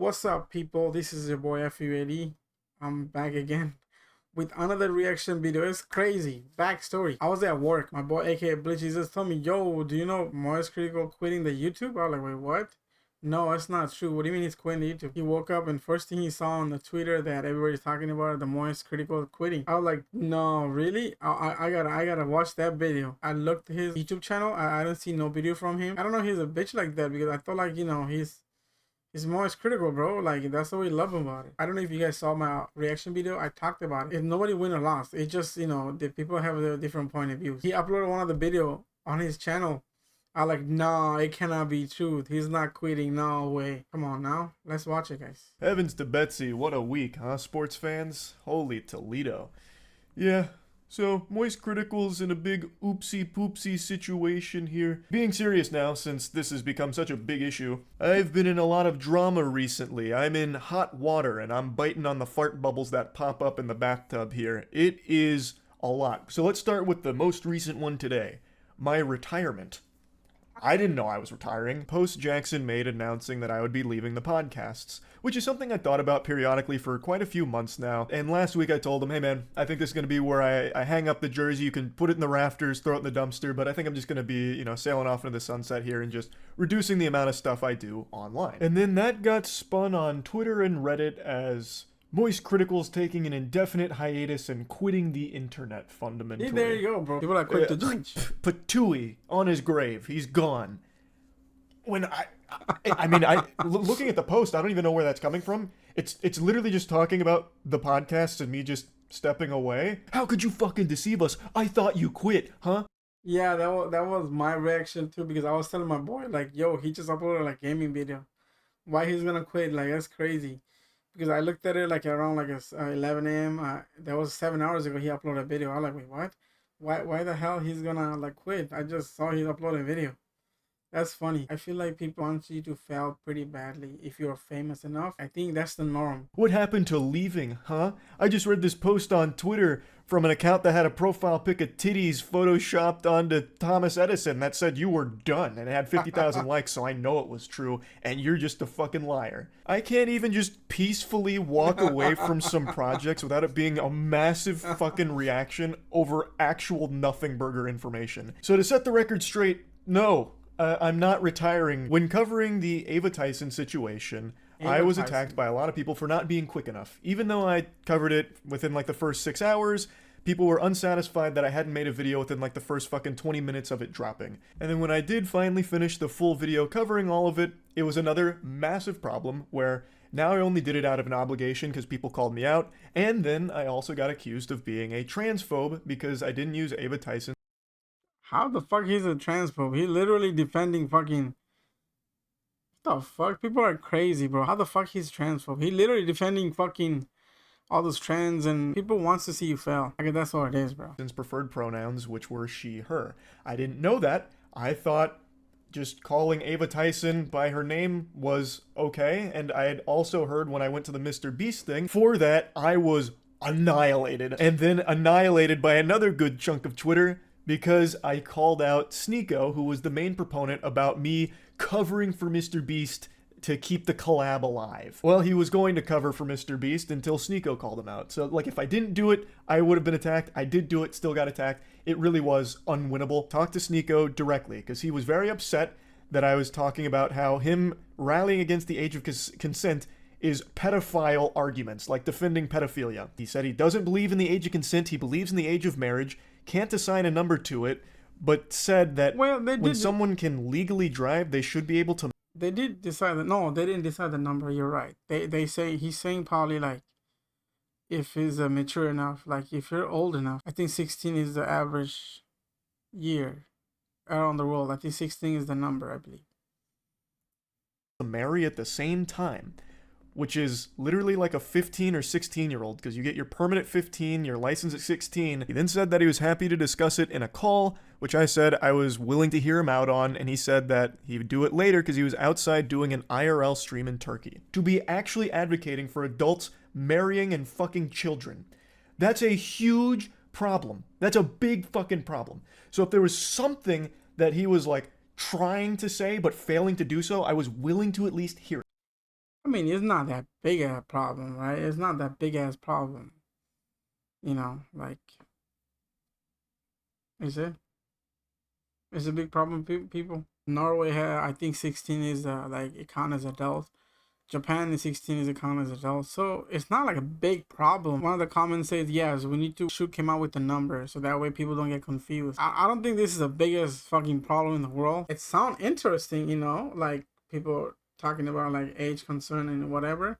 What's up, people? This is your boy FUAD. I'm back again with another reaction video. It's crazy. Backstory. I was at work. My boy, aka Bleach, he just told me, yo, do you know MoistCr1TiKaL quitting the YouTube? I was like, wait, what? No, it's not true. What do you mean he's quitting the YouTube? He woke up and first thing he saw on the Twitter that everybody's talking about, the MoistCr1TiKaL quitting. I was like, no, really? I gotta watch that video. I looked at his YouTube channel. I didn't see no video from him. I don't know if he's a bitch like that because I thought like, he's MoistCr1TiKaL, bro. Like, that's what we love about it. I don't know if you guys saw my reaction video. I talked about it. If nobody win or lost, it just, the people have a different point of view. He uploaded one of the video on his channel. I like, no, it cannot be truth. He's not quitting. No way. Come on now. Let's watch it, guys. Heavens to Betsy, what a week, huh, sports fans? Holy Toledo. Yeah, so MoistCr1TiKaL's in a big oopsie-poopsie situation here. Being serious now, since this has become such a big issue, I've been in a lot of drama recently. I'm in hot water, and I'm biting on the fart bubbles that pop up in the bathtub here. It is a lot. So let's start with the most recent one today. My retirement. I didn't know I was retiring. Post Jackson made announcing that I would be leaving the podcasts, which is something I thought about periodically for quite a few months now. And last week I told him, hey man, I think this is going to be where I hang up the jersey. You can put it in the rafters, throw it in the dumpster, but I think I'm just going to be, sailing off into the sunset here and just reducing the amount of stuff I do online. And then that got spun on Twitter and Reddit as MoistCr1TiKaL's taking an indefinite hiatus and quitting the internet fundamentally. Yeah, there you go, bro. People are quick to judge. Patooey on his grave. He's gone. When looking at the post, I don't even know where that's coming from. It's literally just talking about the podcast and me just stepping away. How could you fucking deceive us? I thought you quit, huh? Yeah, that was my reaction too, because I was telling my boy, like, yo, he just uploaded like gaming video. Why he's gonna quit? Like, that's crazy. Because I looked at it like around 11 a.m. That was 7 hours ago. He uploaded a video. I was like, wait, what? Why the hell he's gonna like quit? I just saw he uploaded a video. That's funny. I feel like people want you to fail pretty badly if you're famous enough. I think that's the norm. What happened to leaving, huh? I just read this post on Twitter from an account that had a profile pic of titties photoshopped onto Thomas Edison that said you were done, and it had 50,000 likes, so I know it was true, and you're just a fucking liar. I can't even just peacefully walk away from some projects without it being a massive fucking reaction over actual nothing burger information. So to set the record straight, no. I'm not retiring. When covering the Ava Tyson situation, I was attacked by a lot of people for not being quick enough. Even though I covered it within like the first 6 hours, people were unsatisfied that I hadn't made a video within like the first fucking 20 minutes of it dropping. And then when I did finally finish the full video covering all of it, it was another massive problem where now I only did it out of an obligation because people called me out, and then I also got accused of being a transphobe because I didn't use Ava Tyson. How the fuck he's a transphobe? He literally defending fucking... What the fuck? People are crazy, bro. How the fuck he's transphobe? He literally defending fucking all those trans, and people wants to see you fail. I guess that's what it is, bro. Preferred pronouns, which were she, her. I didn't know that. I thought just calling Ava Tyson by her name was okay, and I had also heard when I went to the Mr. Beast thing, for that I was annihilated. And then annihilated by another good chunk of Twitter, because I called out Sneeko, who was the main proponent about me covering for Mr. Beast to keep the collab alive. Well, he was going to cover for Mr. Beast until Sneeko called him out. So, like, if I didn't do it, I would have been attacked. I did do it, still got attacked. It really was unwinnable. Talk to Sneeko directly, because he was very upset that I was talking about how him rallying against the age of consent is pedophile arguments, like defending pedophilia. He said he doesn't believe in the age of consent, he believes in the age of marriage, can't assign a number to it, but said that when someone can legally drive, they should be able to... They did decide that... No, they didn't decide the number, you're right. They say, he's saying probably like, if he's mature enough, like if you're old enough, I think 16 is the average year around the world. I think 16 is the number, I believe. Marry at the same time, which is literally like a 15 or 16-year-old, because you get your permit at 15, your license at 16. He then said that he was happy to discuss it in a call, which I said I was willing to hear him out on, and he said that he would do it later because he was outside doing an IRL stream in Turkey. To be actually advocating for adults marrying and fucking children, that's a huge problem. That's a big fucking problem. So if there was something that he was like trying to say but failing to do so, I was willing to at least hear it. I mean, it's not that big a problem, right? It's not that big ass problem. You know, like, is it? It's a big problem, people. Norway had, I think, 16 is like it count as adults. Japan is 16 is it count as adults. So it's not like a big problem. One of the comments says, yes, we need to should come out with the number so that way people don't get confused. I don't think this is the biggest fucking problem in the world. It sounds interesting, you know, like people talking about like age concern and whatever.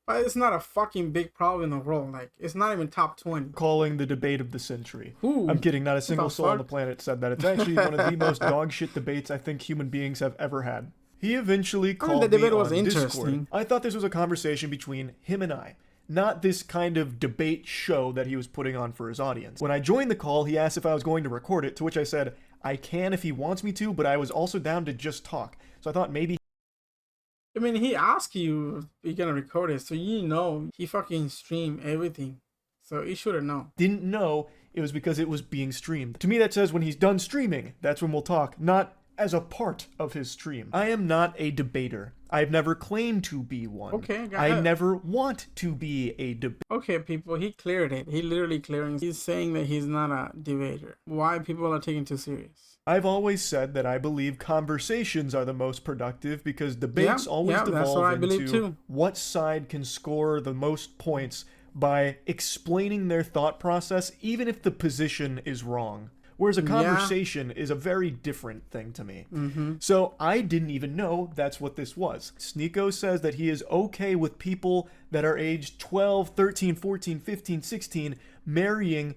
But it's not a fucking big problem in the world. Like, it's not even top 20. Calling the debate of the century. Ooh, I'm kidding. Not a single soul on the fuck? planet said that. It's actually one of the most dog shit debates I think human beings have ever had. He eventually called the debate me was on interesting. Discord. I thought this was a conversation between him and I, not this kind of debate show that he was putting on for his audience. When I joined the call, he asked if I was going to record it, to which I said, I can if he wants me to, but I was also down to just talk. So I thought maybe... I mean, he asked you if you're gonna record it, so you know he fucking streamed everything. So you should have known. Didn't know it was because it was being streamed. To me, that says when he's done streaming, that's when we'll talk, not as a part of his stream. I am not a debater. I've never claimed to be one. Okay, I never want to be a debater. Okay, people, he cleared it. He literally clearing. He's saying that he's not a debater. Why people are taking too serious? I've always said that I believe conversations are the most productive because debates always devolve into what side can score the most points by explaining their thought process, even if the position is wrong. Whereas a conversation is a very different thing to me. So I didn't even know that's what this was. Sneeko says that he is okay with people that are aged 12, 13, 14, 15, 16 marrying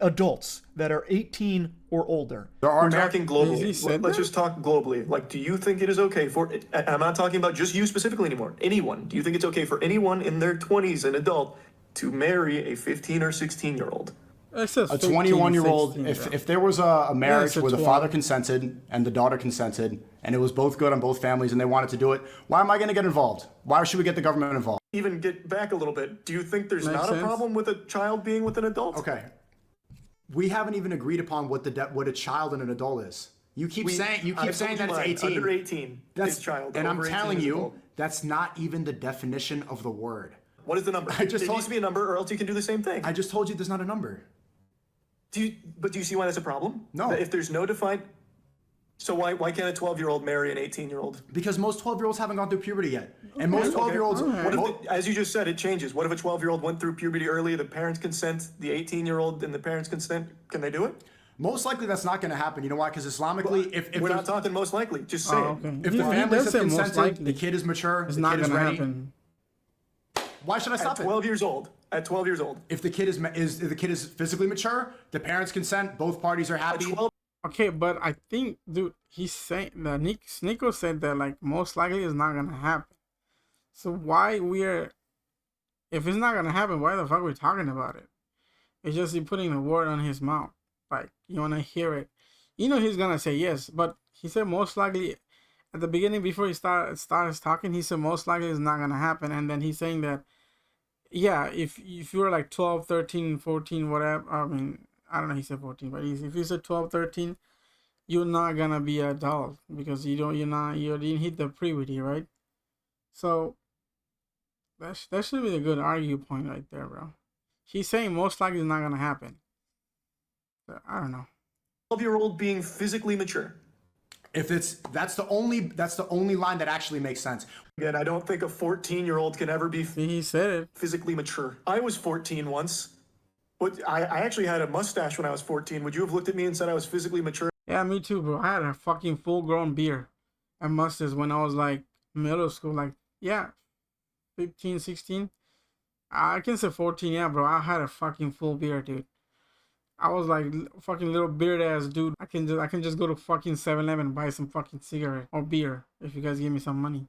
adults that are 18 or older. We're talking globally. Let's just talk globally. Like, do you think it is okay for, and I'm not talking about just you specifically anymore, anyone, do you think it's okay for anyone in their 20s, an adult, to marry a 15 or 16-year-old? It says A 15, 21-year-old, 16, if there was a marriage it's where the 12. father consented and the daughter consented, and it was both good on both families and they wanted to do it, why am I going to get involved? Why should we get the government involved? Even get back a little bit, do you think there's Makes not sense. a problem with a child being with an adult? Okay. We haven't even agreed upon what a child and an adult is. You keep saying that it's 18. Under 18 That's is child. And I'm over 18 telling is you, adult. that's not even the definition of the word. What is the number? I just It told- needs to be a number, or else you can do the same thing. I just told you there's not a number. Do you see why that's a problem? No. That if there's no defined... So why can't a 12-year-old marry an 18-year-old? Because most 12-year-olds haven't gone through puberty yet. And most 12-year-olds... What if, as you just said, it changes? What if a 12-year-old went through puberty early, the parents consent, the 18-year-old and the parents consent? Can they do it? Most likely that's not going to happen. You know why? Because Islamically, if We're there's- not talking most likely. Just say it. if the families have consented, the kid is mature, It's the not kid is gonna ready. happen. Why should I At stop it? 12 years old. At 12 years old. If the kid if the kid is physically mature, the parents consent, both parties are At happy. 12 Okay, but I think, dude, he's saying that Sneeko said that like most likely it's not gonna happen. So why if it's not gonna happen, why the fuck are we talking about it? It's just you putting the word on his mouth. Like, you wanna hear it. You know he's gonna say yes, but he said most likely at the beginning before he starts talking, he said most likely it's not gonna happen, and then he's saying that yeah, if you're like 12, 13, 14, whatever, I mean, I don't know, he said 14, but if you said 12, 13, you're not gonna be an adult because you didn't hit the puberty, right? So that should be a good argue point right there, bro. He's saying most likely it's not gonna happen. But I don't know. 12-year-old being physically mature. If that's the only line that actually makes sense. Again, I don't think a 14-year-old can ever be He said it. physically mature. I was 14 once. I actually had a mustache when I was 14. Would you have looked at me and said I was physically mature? Yeah, me too, bro. I had a fucking full-grown beard and mustache when I was like middle school. Like, yeah, 15, 16. I can say 14, yeah, bro. I had a fucking full beard, dude. I was like fucking little beard ass dude. I can just go to fucking 7-Eleven and buy some fucking cigarette or beer if you guys give me some money.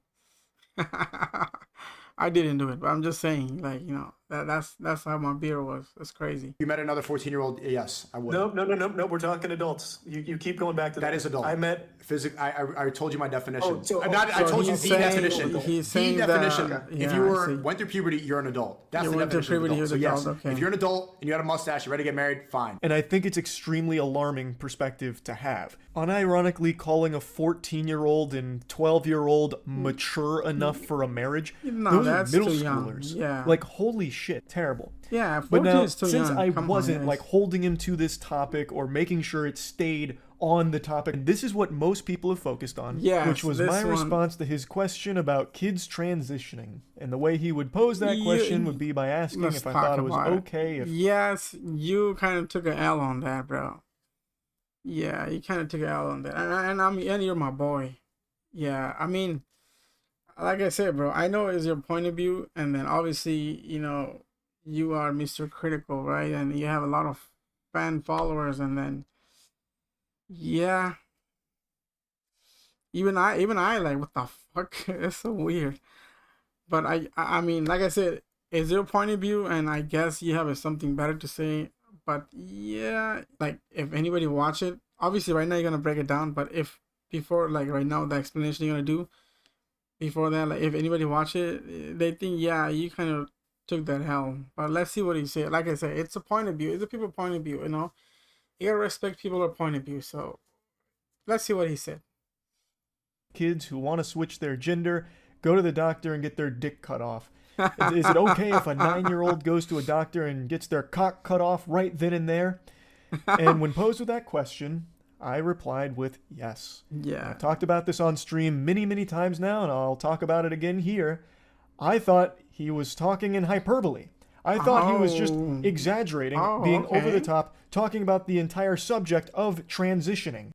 I didn't do it, but I'm just saying, like, you know, That's how my beer was. That's crazy. You met another 14-year-old? Yes, I would. No. We're talking adults. You keep going back to That is adult. I met. I told you my definition. I so told you he's the saying- definition. he's The saying definition. that- If yeah, you I see. went through puberty, you're an adult. That's You the went through definition of puberty, adult. So you're an yes, adult, okay. if you're an adult and you had a mustache, you're ready to get married, fine. And I think it's extremely alarming perspective to have. Unironically calling a 14-year-old and 12-year-old mature enough for a marriage, No, those that's are middle too young. schoolers. Yeah. Like, holy shit, terrible. Yeah, But 14 now, is too since young. I Come on, wasn't guys. like holding him to this topic or making sure it stayed on the topic, and this is what most people have focused on, Yes, which was this my one- response to his question about kids transitioning. And the way he would pose that question would be by asking Let's if I talk thought it was about it. okay if Yes, you kind of took an L on that, bro. Yeah, you kind of took an L on that, and you're my boy. Yeah, I mean, like I said, bro, I know it's your point of view, and then obviously, you know, you are Mr. Critical, right? And you have a lot of fan followers, and then, yeah, even I like, what the fuck? It's so weird. But I mean, like I said, it's your point of view, and I guess you have something better to say. But yeah, like if anybody watch it, obviously right now you're gonna break it down. But if before, like right now, the explanation you're gonna do before that, like if anybody watch it, they think yeah, you kind of took that hell. But let's see what he said. Like I said, it's a point of view. It's a people point of view. You know, you gotta respect people's point of view. So let's see what he said. kids who want to switch their gender go to the doctor and get their dick cut off. Is it okay if a 9-year-old goes to a doctor and gets their cock cut off right then and there? And when posed with that question, I replied with yes. Yeah. I've talked about this on stream many times now, and I'll talk about it again here. I thought he was talking in hyperbole. I thought he was just exaggerating, being over the top, talking about the entire subject of transitioning.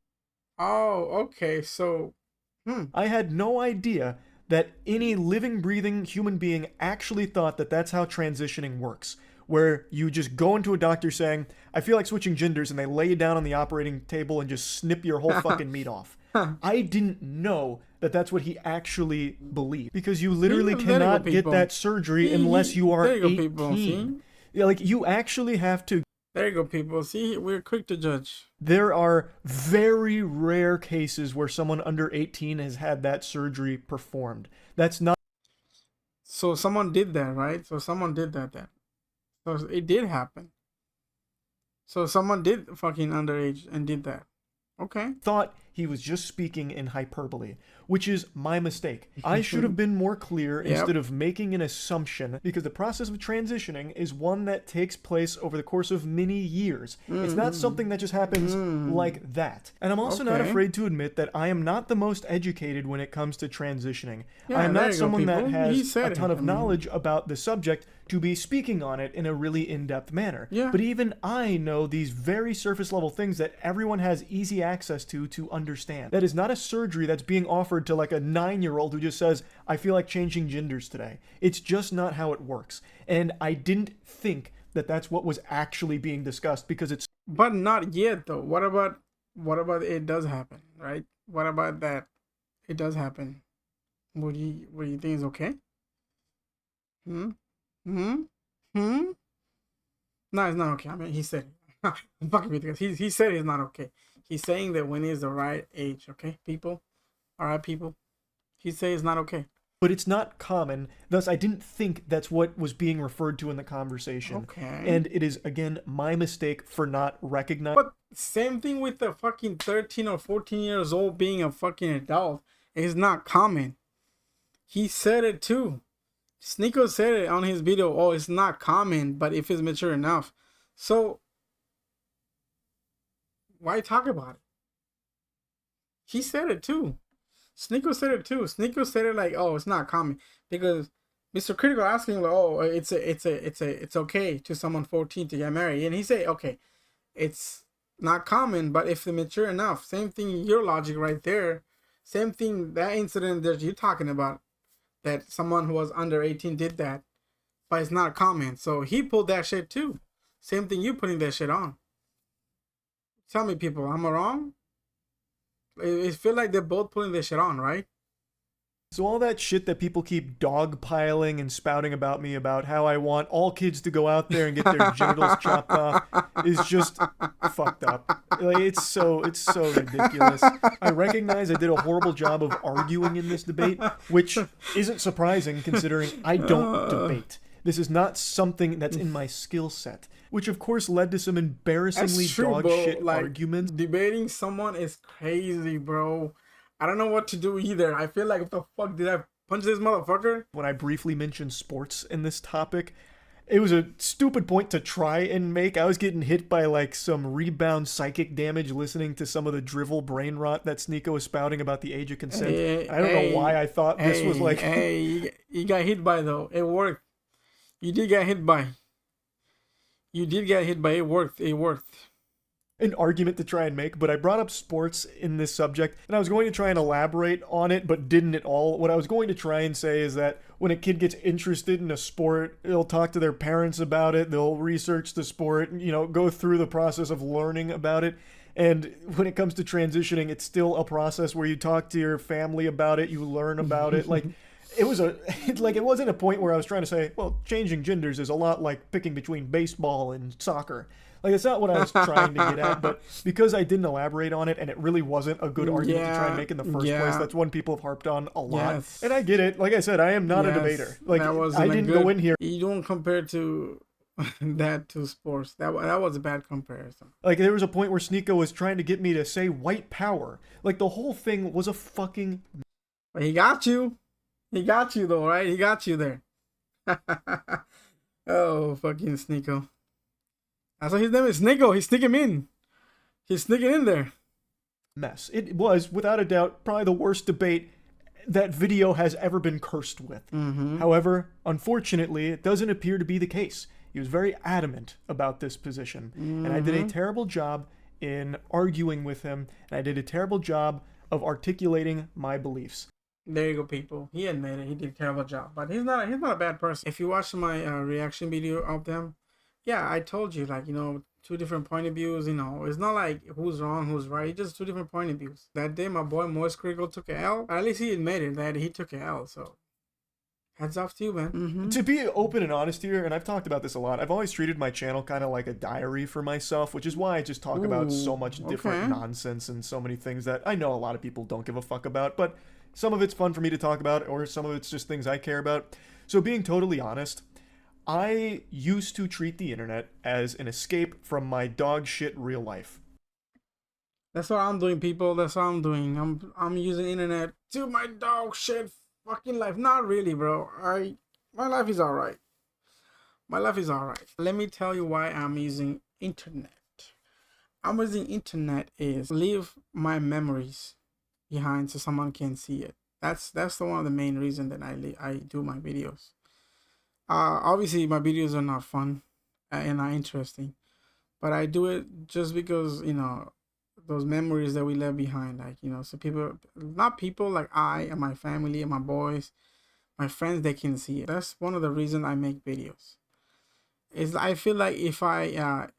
Oh, okay. So, I had no idea that any living, breathing human being actually thought that that's how transitioning works, where you just go into a doctor saying, I feel like switching genders, and they lay you down on the operating table and just snip your whole fucking meat off. I didn't know that that's what he actually believed, because you literally cannot get that surgery unless you are 18. Yeah, like, you actually have to. There you go, people. See, we're quick to judge. There are very rare cases where someone under 18 has had that surgery performed. That's not. So someone did that, right? So someone did that then. So it did happen. So someone did fucking underage and did that. Okay. Thought he was just speaking in hyperbole, which is my mistake. I should have been more clear instead of making an assumption, because the process of transitioning is one that takes place over the course of many years. It's not something that just happens like that. And I'm also not afraid to admit that I am not the most educated when it comes to transitioning. I am not someone that has a ton of knowledge about the subject to be speaking on it in a really in-depth manner. But even I know these very surface level things that everyone has easy access to understand. That is not a surgery that's being offered to like a 9-year-old who just says, I feel like changing genders today. It's just not how it works. And I didn't think that that's what was actually being discussed, because it's. But not yet though. What about it does happen, right? What about that? It does happen. What do you think is okay? No, it's not okay. I mean, he said it. I'm fucking with you guys. He said it's not okay. He's saying that when is the right age, okay, people? All right, people. He says it's not okay. But it's not common. Thus, I didn't think that's what was being referred to in the conversation. Okay. And it is, again, my mistake for not recognizing. But same thing with the fucking 13 or 14 years old being a fucking adult. It's not common. He said it too. Sneeko said it on his video. Oh, it's not common, but if it's mature enough. So, why talk about it? He said it too. Sneeko said it too. Sneeko said it like, oh, it's not common, because Mr. Critical asking like, oh, it's okay to someone 14 to get married, and he said, okay, it's not common, but if they're mature enough. Same thing, your logic right there. Same thing, that incident that you're talking about, that someone who was under 18 did that, but it's not common. So he pulled that shit too. Same thing, you putting that shit on. Tell me, people, am I wrong? It feel like they're both putting this shit on, right? So all that shit that people keep dogpiling and spouting about me about how I want all kids to go out there and get their genitals chopped off is just fucked up. Like it's so ridiculous. I recognize I did a horrible job of arguing in this debate, which isn't surprising considering I don't debate. This is not something that's in my skill set, which of course led to some embarrassingly dog shit arguments. Debating someone is crazy, bro. I don't know what to do either. I feel like, what the fuck, did I punch this motherfucker? When I briefly mentioned sports in this topic, it was a stupid point to try and make. I was getting hit by like some rebound psychic damage listening to some of the drivel brain rot that Sneeko was spouting about the age of consent. I don't know why I thought this was like... you got hit by though. It worked. You did get hit by. You did get hit by. It worked. It worked. An argument to try and make, but I brought up sports in this subject, and I was going to try and elaborate on it, but didn't at all. What I was going to try and say is that when a kid gets interested in a sport, they'll talk to their parents about it, they'll research the sport, you know, go through the process of learning about it. And when it comes to transitioning, it's still a process where you talk to your family about it, you learn about it. Like, it wasn't a point where I was trying to say, well, changing genders is a lot like picking between baseball and soccer. Like, it's not what I was trying to get at, but because I didn't elaborate on it and it really wasn't a good argument to try and make in the first place, that's one people have harped on a lot. Yes. And I get it. Like I said, I am not a debater. Like, I didn't go in here. You don't compare to that to sports. That was a bad comparison. Like, there was a point where Sneeko was trying to get me to say white power. Like, the whole thing was a fucking... But he got you. He got you, though, right? He got you there. Oh, fucking Sneeko. That's why his name is Sneeko. He's sneaking in. He's sneaking in there. Mess. It was, without a doubt, probably the worst debate that video has ever been cursed with. However, unfortunately, it doesn't appear to be the case. He was very adamant about this position. And I did a terrible job in arguing with him. And I did a terrible job of articulating my beliefs. There you go, people. He admitted he did a terrible job. But he's not a bad person. If you watch my reaction video of them, yeah, I told you, like, you know, two different point of views, you know. It's not like who's wrong, who's right. It's just two different point of views. That day, my boy MoistCr1TiKaL took a L. At least he admitted that he took a L, so heads off to you, man. To be open and honest here, and I've talked about this a lot, I've always treated my channel kind of like a diary for myself, which is why I just talk about so much different nonsense and so many things that I know a lot of people don't give a fuck about, but some of it's fun for me to talk about, or some of it's just things I care about. So being totally honest, I used to treat the internet as an escape from my dog shit real life. That's what I'm doing, people. That's what I'm doing. I'm using internet to my dog shit fucking life. Not really, bro. My life is alright. My life is alright. Let me tell you why I'm using internet. I'm using internet is leave my memories behind so someone can see it. That's the one of the main reason that I do my videos. Obviously my videos are not fun and not interesting, but I do it just because, you know, those memories that we left behind, like, you know, so not people like I and my family and my boys, my friends, they can see it. That's one of the reasons I make videos. Is I feel like if I have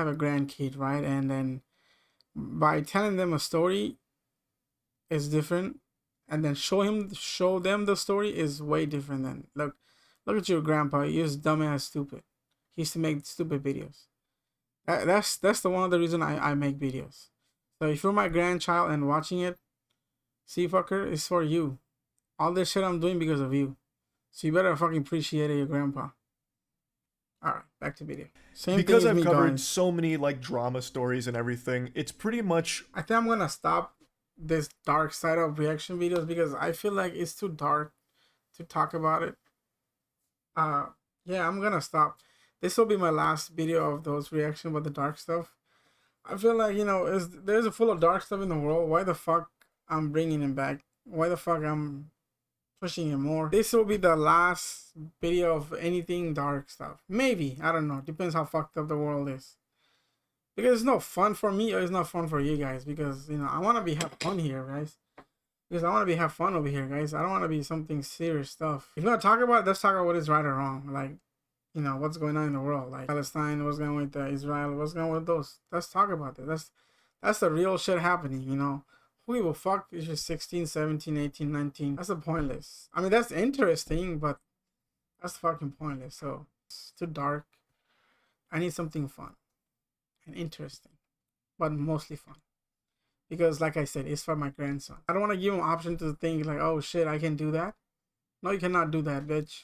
a grandkid, right, and then by telling them a story is different, and then show them the story is way different than look at your grandpa. He's dumbass stupid. He used to make stupid videos. That's the one of the reason I make videos. So if you're my grandchild and watching it, see, fucker, it's for you. All this shit I'm doing because of you. So you better fucking appreciate your grandpa. Alright, back to video. Because I've covered so many like drama stories and everything, it's pretty much... I think I'm gonna stop this dark side of reaction videos because I feel like it's too dark to talk about it. Yeah, I'm gonna stop. This will be my last video of those reaction about the dark stuff. I feel like, you know, there's a full of dark stuff in the world. Why the fuck I'm bringing him back? Why the fuck I'm pushing him more? This will be the last video of anything dark stuff. Maybe, I don't know. Depends how fucked up the world is. Because it's not fun for me or it's not fun for you guys. Because, you know, I want to have fun here, guys. Because I want to have fun over here, guys. I don't want to be something serious stuff. If you're going to talk about it, let's talk about what is right or wrong. Like, you know, what's going on in the world. Like Palestine, what's going on with Israel, what's going on with those. Let's talk about that. That's the real shit happening, you know. who give a fuck if you're 16, 17, 18, 19? That's pointless. I mean, that's interesting, but that's fucking pointless. So it's too dark. I need something fun and interesting, but mostly fun. Because like I said, it's for my grandson. I don't want to give him an option to think like, oh shit, I can do that. No, you cannot do that, bitch.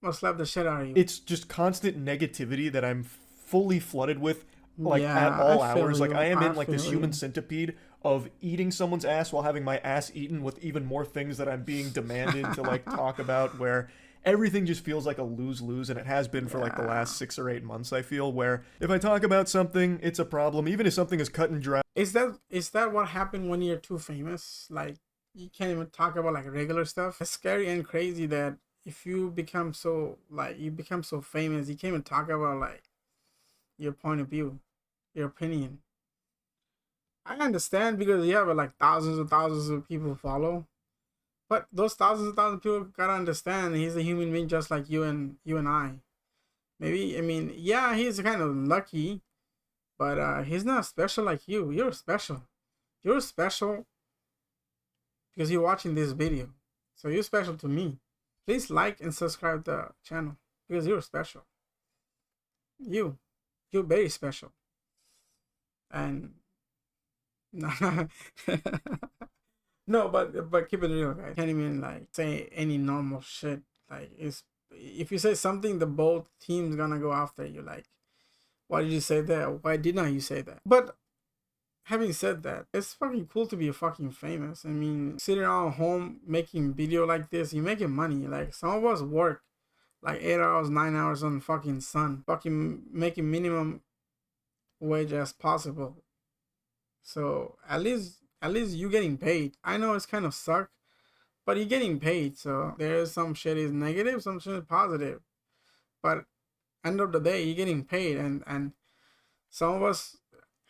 I'm gonna slap the shit out of you. It's just constant negativity that I'm fully flooded with, like Yeah, at all I feel hours. Like you. I am I in like this feel human you. centipede of eating someone's ass while having my ass eaten, with even more things that I'm being demanded to like talk about, where everything just feels like a lose-lose, and it has been for like the last 6 or 8 months, I feel, where if I talk about something, it's a problem, even if something is cut and dry. Is that what happened when you're too famous? Like you can't even talk about like regular stuff. It's scary and crazy that if you become so famous, you can't even talk about like your point of view, your opinion. I understand because you have like thousands and thousands of people follow, but those thousands and thousands of people gotta understand he's a human being just like you and I. Maybe I mean yeah, he's kind of lucky, but he's not special like you. You're special. You're special because you're watching this video. So you're special to me. Please like and subscribe the channel because you're special. You're very special. And no, but keep it real, guys. Can't even like say any normal shit. Like it's if you say something, the both teams gonna go after you. Like, why did you say that? Why didn't you say that? But having said that, it's fucking cool to be fucking famous. I mean, sitting around home making video like this, you're making money. Like some of us work like 8 hours, 9 hours on fucking sun, fucking making minimum wage as possible. So at least you getting paid. I know it's kind of suck, but you're getting paid. So there's some shit is negative, some shit is positive. But end of the day, you're getting paid, and some of us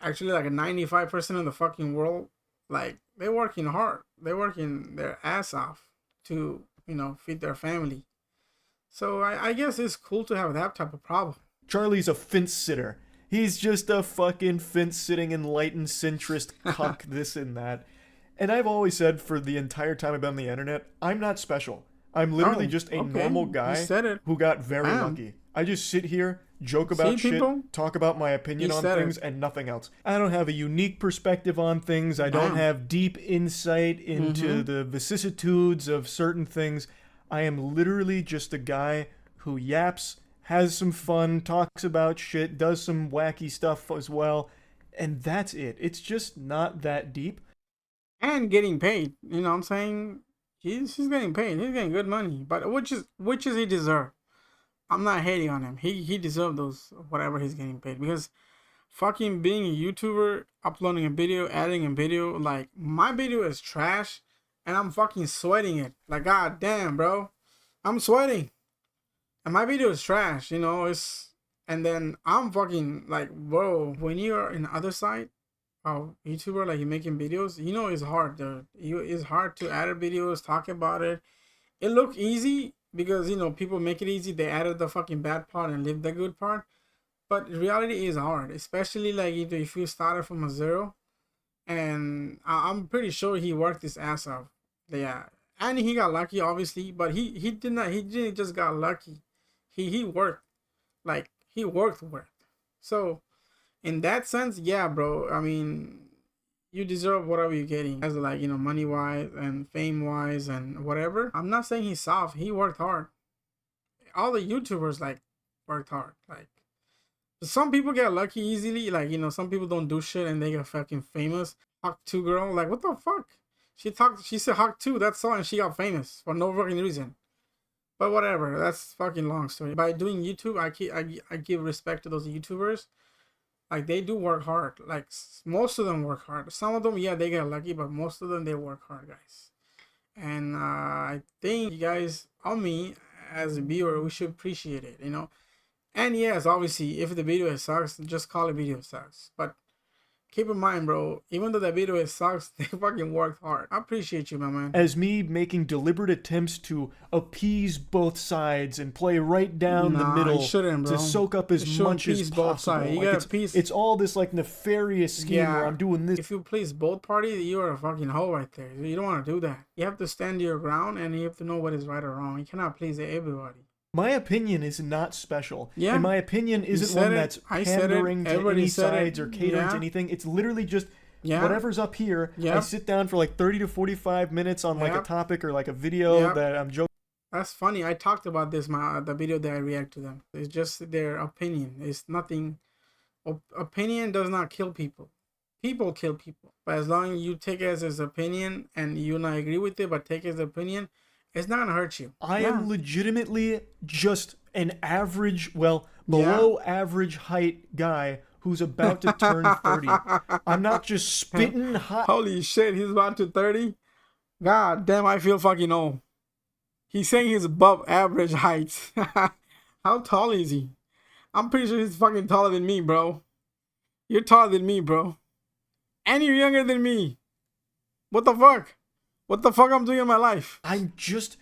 actually like a 95% of the fucking world, like they're working hard. They're working their ass off to, feed their family. So I guess it's cool to have that type of problem. Charlie's a fence sitter. He's just a fucking fence-sitting, enlightened centrist cuck, this and that. And I've always said for the entire time I've been on the internet, I'm not special. I'm literally just a normal guy who got very lucky. I just sit here, joke about shit, talk about my opinion on things, and nothing else. I don't have a unique perspective on things. I don't have deep insight into the vicissitudes of certain things. I am literally just a guy who yaps, has some fun, talks about shit, does some wacky stuff as well, and that's it. It's just not that deep. And getting paid, you know what I'm saying? He's getting paid. He's getting good money, but which is he deserve. I'm not hating on him. He deserved those whatever he's getting paid, because fucking being a YouTuber, uploading a video, adding a video, like my video is trash, and I'm fucking sweating it. Like god damn, bro, I'm sweating. And my video is trash, and then I'm fucking like, bro, when you're in the other side of YouTuber, like you're making videos, it's hard, dude. It's hard to edit videos, talk about it. It look easy because, people make it easy. They added the fucking bad part and leave the good part. But reality is hard, especially like if you started from a zero. And I'm pretty sure he worked his ass off. Yeah. And he got lucky, obviously, but he didn't just got lucky. He worked, like he worked. So in that sense, yeah, bro, I mean, you deserve whatever you're getting as like, money wise and fame wise and whatever. I'm not saying he's soft. He worked hard. All the YouTubers like worked hard. Like some people get lucky easily. Like, some people don't do shit and they get fucking famous. Hawk 2 girl, like what the fuck? She said Hawk 2, that's all, and she got famous for no fucking reason. But whatever, that's fucking long story. By doing YouTube, I give respect to those YouTubers. Like they do work hard. Like most of them work hard. Some of them, yeah, they get lucky, but most of them they work hard, guys. And I think you guys, on me as a viewer, we should appreciate it, And yes, obviously, if the video sucks, just call it video sucks. But keep in mind, bro, even though that video it sucks, they fucking worked hard. I appreciate you, my man. As me making deliberate attempts to appease both sides and play right down the Nah, middle you shouldn't, bro. to soak up You as shouldn't much as please both possible. sides. You Like, gotta please. it's all this like nefarious scheme where I'm doing this. If you please both parties, you are a fucking hoe right there. You don't want to do that. You have to stand your ground and you have to know what is right or wrong. You cannot please everybody. My opinion is not special. Yeah. And my opinion isn't one that's pandering to any sides or catering to anything. It's literally just whatever's up here. I sit down for like 30 to 45 minutes on like a topic or like a video that I'm joking. That's funny. I talked about this the video that I react to them. It's just their opinion. It's nothing. Opinion does not kill people. People kill people. But as long as you take it as his opinion and you not agree with it, but take his opinion, it's not gonna hurt you. I am legitimately just an average, well, below average height guy who's about to turn 30. I'm not just spitting hot. Holy shit, he's about to 30? God damn, I feel fucking old. He's saying he's above average height. How tall is he? I'm pretty sure he's fucking taller than me, bro. You're taller than me, bro. And you're younger than me. What the fuck? What the fuck I'm doing in my life? I'm just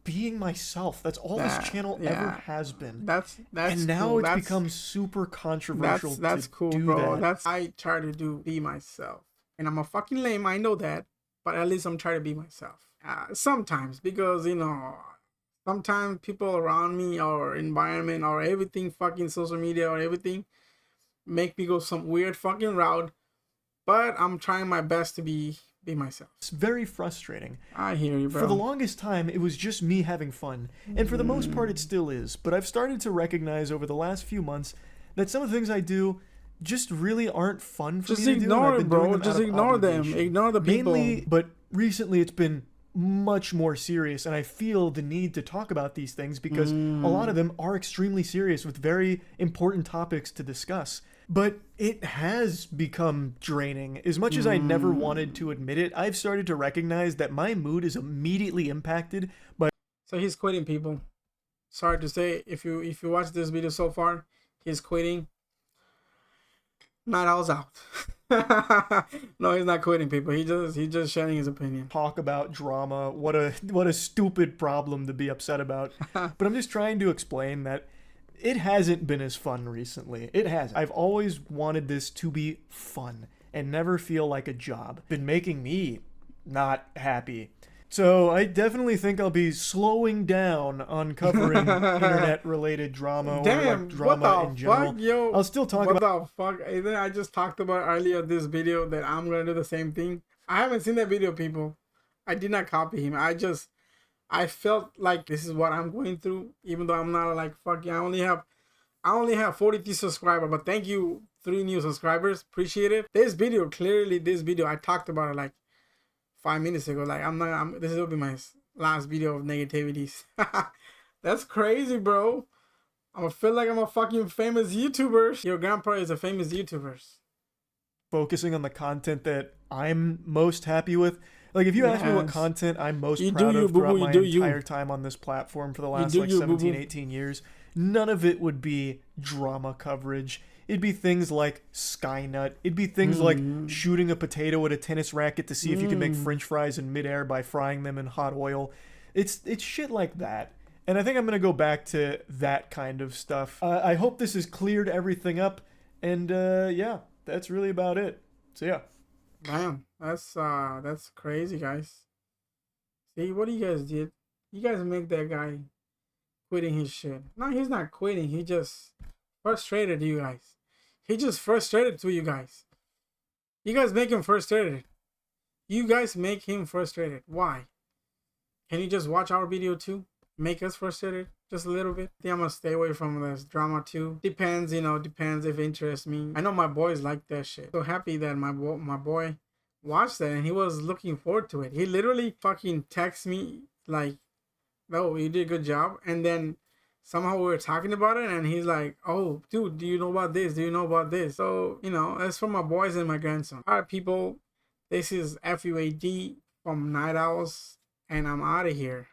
being myself. That's all this channel ever has been. That's and now cool. it's become super controversial. That's cool, bro. I try to be myself, and I'm a fucking lame. I know that, but at least I'm trying to be myself. Sometimes, because sometimes people around me or environment or everything, fucking social media or everything, make me go some weird fucking route. But I'm trying my best to be myself. It's very frustrating. I hear you, bro. For the longest time, it was just me having fun. And for the most part, it still is. But I've started to recognize over the last few months that some of the things I do just really aren't fun for me to do. Just ignore it, bro. Just ignore them. Ignore the people. Mainly, but recently it's been much more serious, and I feel the need to talk about these things because a lot of them are extremely serious with very important topics to discuss. But it has become draining. As much as I never wanted to admit it, I've started to recognize that my mood is immediately impacted by... So he's quitting, people. Sorry to say, if you watch this video so far, he's quitting. NightOwlz out. No, he's not quitting, people. He's just sharing his opinion. Talk about drama. What a stupid problem to be upset about. But I'm just trying to explain that it hasn't been as fun recently. It hasn't. I've always wanted this to be fun and never feel like a job. Been making me not happy. So I definitely think I'll be slowing down on covering internet-related drama or like drama in general. Fuck, yo? I'll still talk about... What the fuck? And then I just talked about earlier this video that I'm gonna do the same thing. I haven't seen that video, people. I did not copy him. I felt like this is what I'm going through, even though I'm not like fucking. I only have 43 subscribers, but thank you, 3 new subscribers. Appreciate it. This video, I talked about it like 5 minutes ago. Like this will be my last video of negativities. That's crazy, bro. I feel like I'm a fucking famous YouTuber. Your grandpa is a famous YouTuber. Focusing on the content that I'm most happy with. Like, if you ask me what content I'm most proud of throughout my entire time on this platform for the last, like, 17, 18 years, none of it would be drama coverage. It'd be things like Skynut. It'd be things like shooting a potato at a tennis racket to see if you can make french fries in midair by frying them in hot oil. It's shit like that. And I think I'm going to go back to that kind of stuff. I hope this has cleared everything up. And, yeah, that's really about it. So, yeah. Damn, that's crazy, guys. See, what you guys did? You guys make that guy quitting his shit. No, he's not quitting. He just frustrated you guys. He just frustrated to you guys. You guys make him frustrated. You guys make him frustrated. Why? Can you just watch our video too? Make us frustrated just a little bit. I think I'm gonna stay away from this drama too. Depends, depends if it interests me. I know my boys like that shit. So happy that my boy watched that and he was looking forward to it. He literally fucking texted me like, "Oh, you did a good job," and then somehow we were talking about it and he's like, "Oh, dude, do you know about this? Do you know about this?" So, that's for my boys and my grandson. All right, people, this is FUAD from NightOwlz and I'm out of here.